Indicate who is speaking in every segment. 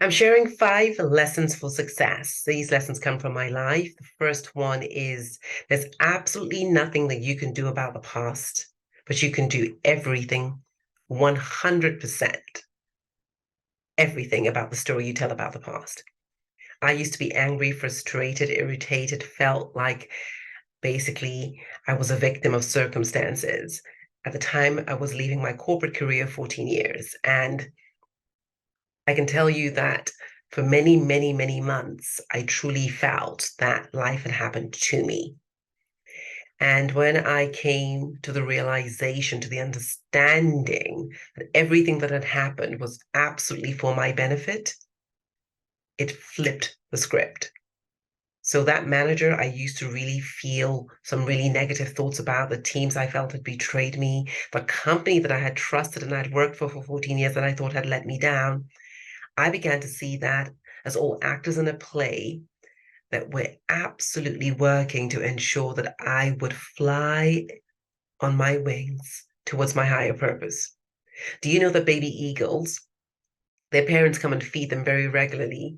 Speaker 1: I'm sharing 5 lessons for success. These lessons come from my life. The first one is there's absolutely nothing that you can do about the past, but you can do everything, 100%, everything about the story you tell about the past. I used to be angry, frustrated, irritated, felt like basically I was a victim of circumstances. At the time, I was leaving my corporate career 14 years, and I can tell you that for many, many, many months, I truly felt that life had happened to me. And when I came to the realization, to the understanding that everything that had happened was absolutely for my benefit, it flipped the script. So that manager, I used to really feel some really negative thoughts about the teams I felt had betrayed me, the company that I had trusted and I'd worked for 14 years that I thought had let me down. I began to see that as all actors in a play that were absolutely working to ensure that I would fly on my wings towards my higher purpose. Do you know that baby eagles, their parents come and feed them very regularly?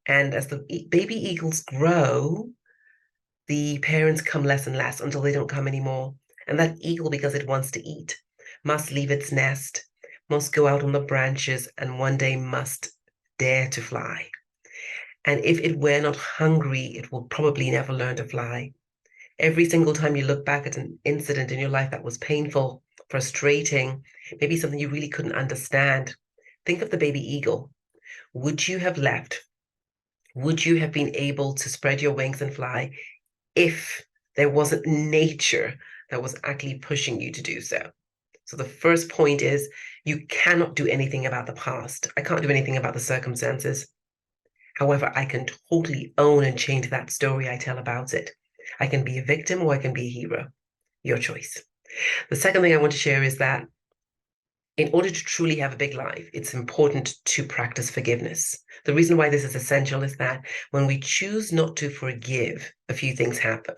Speaker 1: And as the baby eagles grow, the parents come less and less until they don't come anymore. And that eagle, because it wants to eat, must leave its nest, must go out on the branches, and one day must dare to fly. And if it were not hungry, it will probably never learn to fly. Every single time you look back at an incident in your life that was painful, frustrating, maybe something you really couldn't understand, think of the baby eagle. Would you have left? Would you have been able to spread your wings and fly if there wasn't nature that was actually pushing you to do so? So the first point is you cannot do anything about the past. I can't do anything about the circumstances. However, I can totally own and change that story I tell about it. I can be a victim or I can be a hero. Your choice. The second thing I want to share is that in order to truly have a big life, it's important to practice forgiveness. The reason why this is essential is that when we choose not to forgive, a few things happen.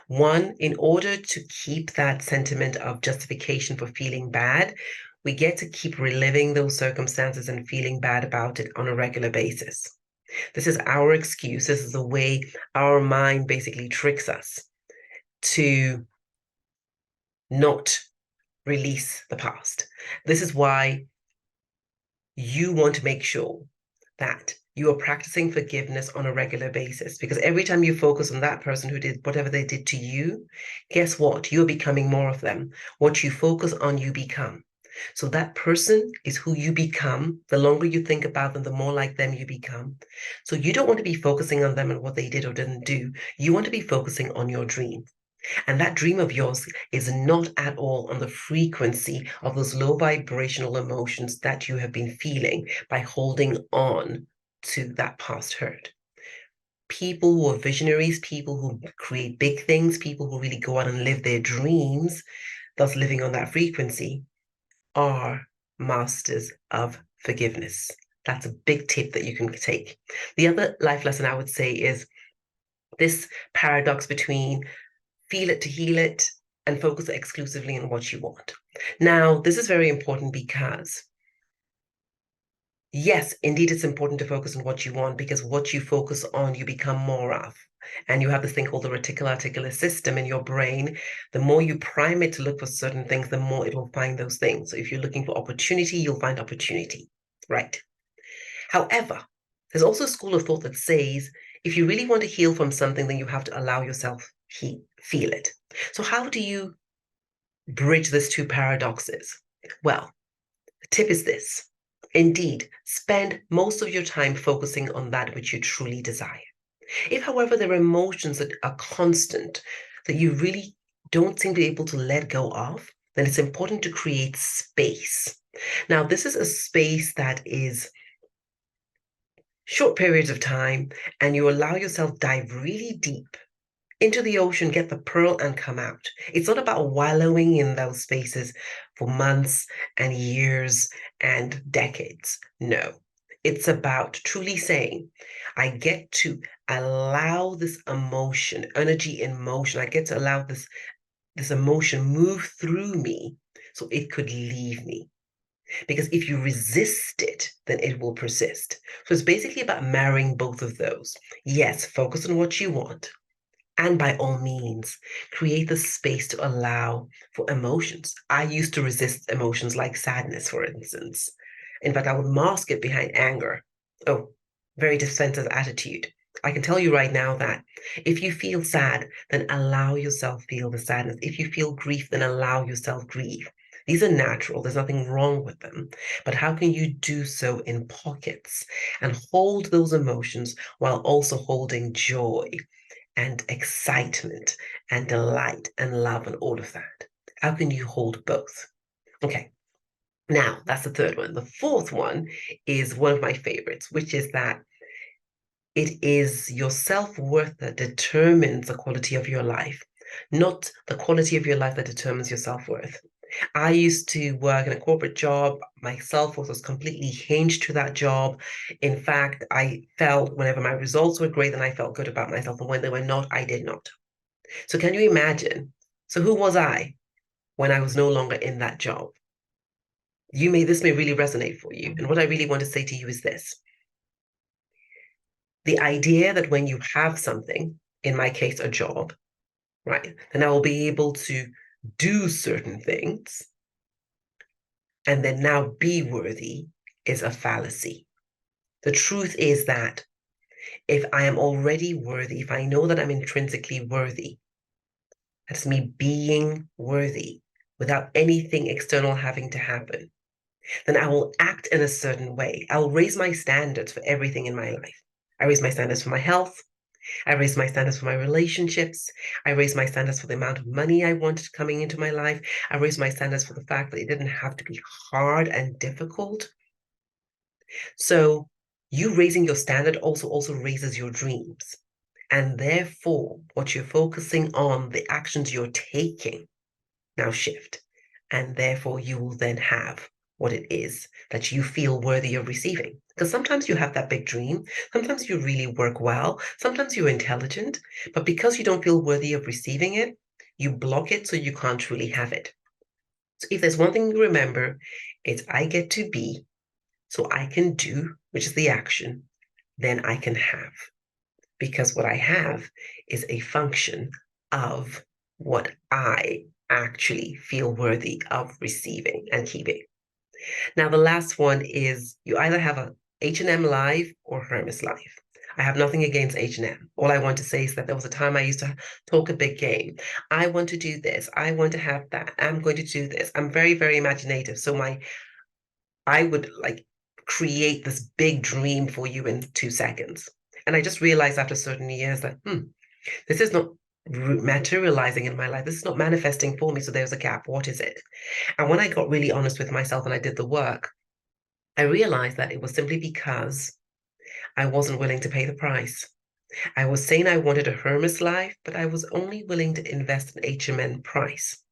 Speaker 1: One, in order to keep that sentiment of justification for feeling bad, we get to keep reliving those circumstances and feeling bad about it on a regular basis. This is our excuse. This is the way our mind basically tricks us to not release the past. This is why you want to make sure that you are practicing forgiveness on a regular basis, because every time you focus on that person who did whatever they did to you, guess what? You're becoming more of them. What you focus on, you become. So that person is who you become. The longer you think about them, the more like them you become. So you don't want to be focusing on them and what they did or didn't do. You want to be focusing on your dream. And that dream of yours is not at all on the frequency of those low vibrational emotions that you have been feeling by holding on to that past hurt. People who are visionaries, people who create big things, people who really go out and live their dreams, thus living on that frequency, are masters of forgiveness. That's a big tip that you can take. The other life lesson I would say is this paradox between feel it to heal it and focus exclusively on what you want. Now, this is very important because, yes, indeed, it's important to focus on what you want because what you focus on, you become more of. And you have this thing called the reticular system in your brain. The more you prime it to look for certain things, the more it will find those things. So if you're looking for opportunity, you'll find opportunity, right? However, there's also a school of thought that says if you really want to heal from something, then you have to allow yourself feel it. So how do you bridge these two paradoxes? Well, the tip is this. Indeed, spend most of your time focusing on that which you truly desire. If, however, there are emotions that are constant, that you really don't seem to be able to let go of, then it's important to create space. Now, this is a space that is short periods of time, and you allow yourself dive really deep into the ocean, get the pearl, and come out. It's not about wallowing in those spaces for months and years and decades. No, it's about truly saying, I get to allow this emotion, energy in motion. I get to allow this emotion move through me so it could leave me. Because if you resist it, then it will persist. So it's basically about marrying both of those. Yes, focus on what you want. And by all means, create the space to allow for emotions. I used to resist emotions like sadness, for instance. In fact, I would mask it behind anger. Oh, very defensive attitude. I can tell you right now that if you feel sad, then allow yourself feel the sadness. If you feel grief, then allow yourself grieve. These are natural. There's nothing wrong with them. But how can you do so in pockets and hold those emotions while also holding joy and excitement and delight and love and all of that? How can you hold both? Okay, now that's the third one. The fourth one is one of my favorites, which is that it is your self-worth that determines the quality of your life, not the quality of your life that determines your self-worth. I used to work in a corporate job. My self-worth was completely hinged to that job. In fact, I felt whenever my results were great, then I felt good about myself. And when they were not, I did not. So can you imagine? So who was I when I was no longer in that job? This may really resonate for you. And what I really want to say to you is this. The idea that when you have something, in my case, a job, right, then I will be able to do certain things and then now be worthy is a fallacy. The truth is that if I am already worthy, if I know that I'm intrinsically worthy, that's me being worthy without anything external having to happen, then I will act in a certain way. I'll raise my standards for everything in my life. I raise my standards for my health. I raise my standards for my relationships. I raise my standards for the amount of money I wanted coming into my life. I raise my standards for the fact that it didn't have to be hard and difficult. So you raising your standard also raises your dreams. And therefore, what you're focusing on, the actions you're taking now shift. And therefore, you will then have what it is that you feel worthy of receiving. Because sometimes you have that big dream. Sometimes you really work well. Sometimes you're intelligent. But because you don't feel worthy of receiving it, you block it so you can't truly have it. So if there's one thing you remember, it's I get to be, so I can do, which is the action, then I can have. Because what I have is a function of what I actually feel worthy of receiving and keeping. Now, the last one is you either have a H&M life or Hermes life. I have nothing against H&M. All I want to say is that there was a time I used to talk a big game. I want to do this. I want to have that. I'm going to do this. I'm very, very imaginative. So I would like create this big dream for you in 2 seconds. And I just realized after certain years that, this is not materializing in my life. This is not manifesting for me. So there's a gap. What is it? And when I got really honest with myself and I did the work, I realized that it was simply because I wasn't willing to pay the price. I was saying I wanted a Hermes life, but I was only willing to invest in H&M price.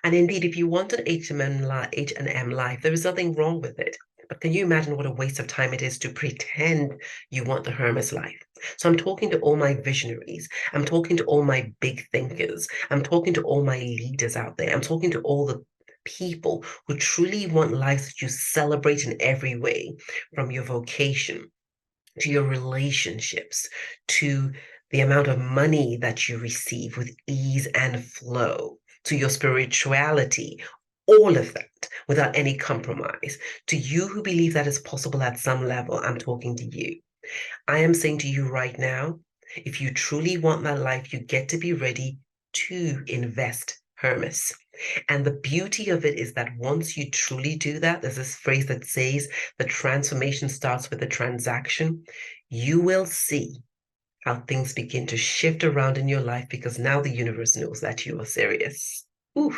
Speaker 1: And indeed, if you want an H&M life, there is nothing wrong with it. But can you imagine what a waste of time it is to pretend you want the Hermes life? So I'm talking to all my visionaries. I'm talking to all my big thinkers. I'm talking to all my leaders out there. I'm talking to all the people who truly want lives that you celebrate in every way, from your vocation to your relationships, to the amount of money that you receive with ease and flow, to your spirituality, all of that without any compromise. To you who believe that is possible at some level, I'm talking to you. I am saying to you right now, if you truly want that life, you get to be ready to invest Hermes. And the beauty of it is that once you truly do that, there's this phrase that says the transformation starts with the transaction. You will see how things begin to shift around in your life because now the universe knows that you are serious. Ooh,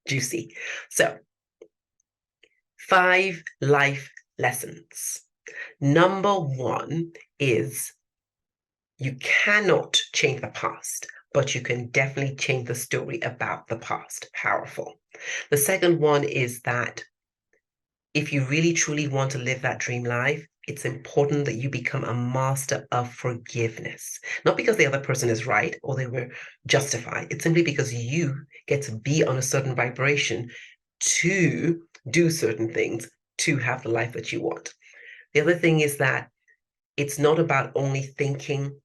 Speaker 1: juicy. So, 5 life lessons. Number 1 is you cannot change the past, but you can definitely change the story about the past. Powerful. The second one is that if you really truly want to live that dream life, it's important that you become a master of forgiveness. Not because the other person is right or they were justified. It's simply because you get to be on a certain vibration to do certain things to have the life that you want. The other thing is that it's not about only thinking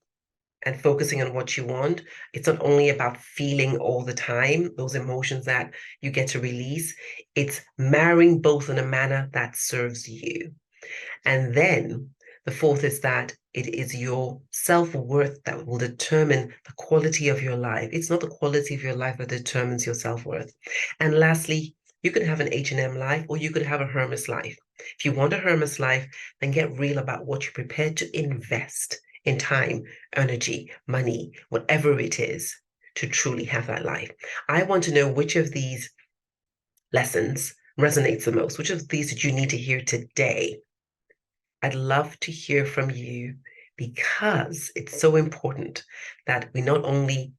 Speaker 1: and focusing on what you want. It's not only about feeling all the time, those emotions that you get to release. It's marrying both in a manner that serves you. And then the fourth is that it is your self-worth that will determine the quality of your life. It's not the quality of your life that determines your self-worth. And lastly, you could have an H&M life or you could have a Hermes life. If you want a Hermes life, then get real about what you're prepared to invest in time, energy, money, whatever it is, to truly have that life. I want to know which of these lessons resonates the most. Which of these did you need to hear today? I'd love to hear from you because it's so important that we not only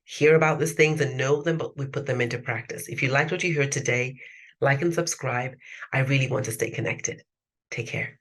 Speaker 1: hear about these things and know them, but we put them into practice. If you liked what you heard today, like and subscribe. I really want to stay connected. Take care.